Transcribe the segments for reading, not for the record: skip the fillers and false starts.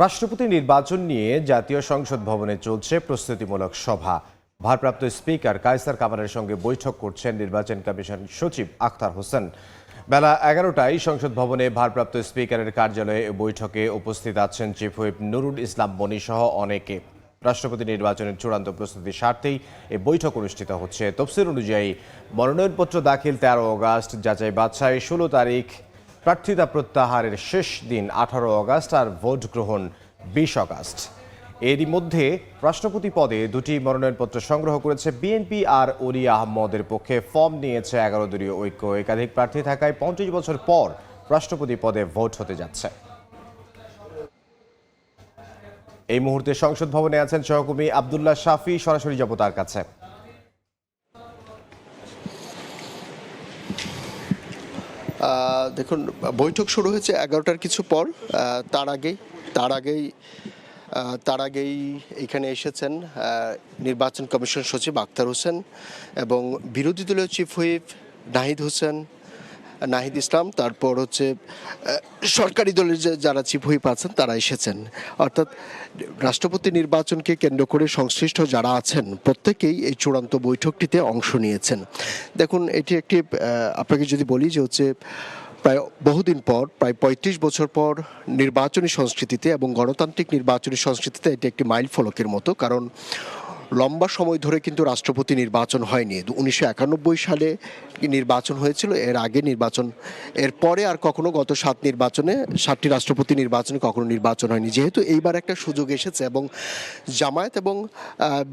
রাষ্ট্রপতি নির্বাচন নিয়ে জাতীয় সংসদ ভবনে চলছে প্রস্তুতিমূলক সভা। ভারপ্রাপ্ত স্পিকার কায়সার কামালের সঙ্গে বৈঠক করছেন নির্বাচন কমিশন সচিব আখতার হোসেন। বেলা 11টায় সংসদ ভবনে ভারপ্রাপ্ত স্পিকারের কার্যালয়ে বৈঠকে উপস্থিত আছেন চিফ হুইপ নুরুল ইসলাম মনি সহ অনেকে। রাষ্ট্রপতি নির্বাচনের চূড়ান্ত প্রস্তুতির স্বার্থেই এই বৈঠক অনুষ্ঠিত হচ্ছে। তফসিল অনুযায়ী মনোনয়নপত্র দাখিল 13 অগাস্ট, যাচাই বাছাই 16 তারিখ, প্রার্থিতা প্রত্যাহারের শেষ দিন 18 অগাস্ট আর ভোট গ্রহণ 20 অগাস্ট। এরই মধ্যে রাষ্ট্রপতি পদে দুটি মনোনয়নপত্র সংগ্রহ করেছে বিএনপি আর অলি আহমদের পক্ষে ফর্ম নিয়েছে 11 দলীয় ঐক্য। একাধিক প্রার্থী থাকায় 35 বছর পর রাষ্ট্রপতি পদে ভোট হতে যাচ্ছে। এই মুহূর্তে সংসদ ভবনে আছেন সহকর্মী আব্দুল্লাহ শাফি, সরাসরি যাব তার কাছে। দেখুন, বৈঠক শুরু হয়েছে 11টার কিছু পর। তার আগেই এখানে এসেছেন নির্বাচন কমিশন সচিব আখতার হোসেন এবং বিরোধী দলীয় চিফ হুইপ নাহিদ ইসলাম, তারপর হচ্ছে সরকারি দলের যারা চিফ হুইপ আছেন তারা এসেছেন। অর্থাৎ রাষ্ট্রপতি নির্বাচনকে কেন্দ্র করে সংশ্লিষ্ট যারা আছেন প্রত্যেকেই এই চূড়ান্ত বৈঠকটিতে অংশ নিয়েছেন। দেখুন, এটি একটি আপনাকে যদি বলি যে হচ্ছে প্রায় বহুদিন পর, প্রায় 35 বছর পর নির্বাচনী সংস্কৃতিতে এবং গণতান্ত্রিক নির্বাচনী সংস্কৃতিতে এটি একটি মাইল ফলকের মতো। কারণ লম্বা সময় ধরে কিন্তু রাষ্ট্রপতি নির্বাচন হয়নি। 1991 সালে নির্বাচন হয়েছিল, এর আগে নির্বাচন, এর পরে আর কখনো গত 7টি রাষ্ট্রপতি নির্বাচনে কখনো নির্বাচন হয়নি। যেহেতু এইবার একটা সুযোগ এসেছে এবং জামায়াত এবং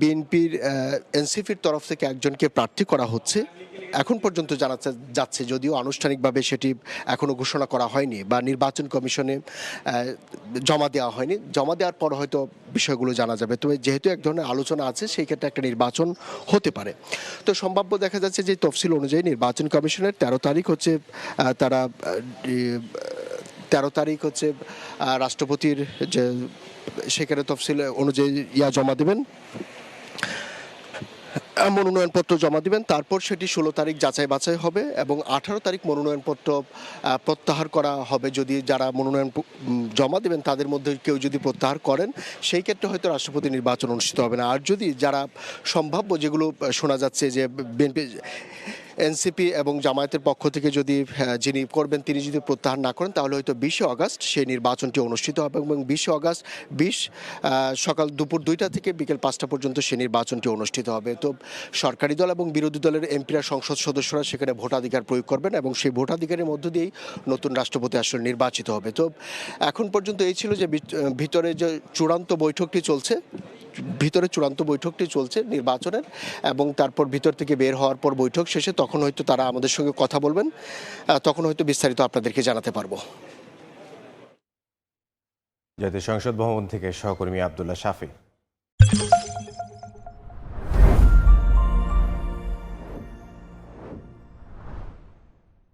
বিএনপির এনসিপির তরফ থেকে একজনকে প্রার্থী করা হচ্ছে, এখন পর্যন্ত জানা যাচ্ছে, যদিও আনুষ্ঠানিকভাবে সেটি এখনো ঘোষণা করা হয়নি বা নির্বাচন কমিশনে জমা দেওয়া হয়নি। জমা দেওয়ার পর হয়তো বিষয়গুলো জানা যাবে। তবে যেহেতু এক ধরনের আলোচনা আছে, সেই ক্ষেত্রে একটা নির্বাচন হতে পারে। তো সম্ভাব্য দেখা যাচ্ছে যে তফসিল অনুযায়ী নির্বাচন কমিশনের 13 তারিখ হচ্ছে তারা 13 তারিখ হচ্ছে রাষ্ট্রপতির যে সেখানে তফসিল অনুযায়ী জমা দেবেন, মনোনয়নপত্র জমা দিবেন। তারপর সেটি 16 তারিখ যাচাই বাছাই হবে এবং 18 তারিখ মনোনয়নপত্র প্রত্যাহার করা হবে। যদি যারা মনোনয়ন জমা দেবেন তাদের মধ্যে কেউ যদি প্রত্যাহার করেন, সেই ক্ষেত্রে হয়তো রাষ্ট্রপতি নির্বাচন অনুষ্ঠিত হবে না। আর যদি যারা সম্ভাব্য, যেগুলো শোনা যাচ্ছে যে বিএনপি, এনসিপি এবং জামায়াতের পক্ষ থেকে যদি যিনি করবেন তিনি যদি প্রত্যাহার না করেন, তাহলে হয়তো 20 অগাস্ট সেই নির্বাচনটি অনুষ্ঠিত হবে এবং 20 অগাস্ট সকাল দুপুর 2টা থেকে বিকেল 5টা পর্যন্ত সেই নির্বাচনটি অনুষ্ঠিত হবে। তো সরকারি দল এবং বিরোধী দলের এমপিরা, সংসদ সদস্যরা সেখানে ভোটাধিকার প্রয়োগ করবেন এবং সেই ভোটাধিকারের মধ্য দিয়েই নতুন রাষ্ট্রপতি আসলে নির্বাচিত হবে। তো এখন পর্যন্ত এই ছিল যে ভিতরে যে চূড়ান্ত বৈঠকটি চলছে নির্বাচনের, এবং তারপর ভিতর থেকে বের হওয়ার পর বৈঠক শেষে তখন হয়তো তারা আমাদের সঙ্গে কথা বলবেন, তখন হয়তো বিস্তারিত আপনাদেরকে জানাতে পারবো। জাতীয় সংসদ ভবন থেকে সহকর্মী আব্দুল্লাহ শাফি।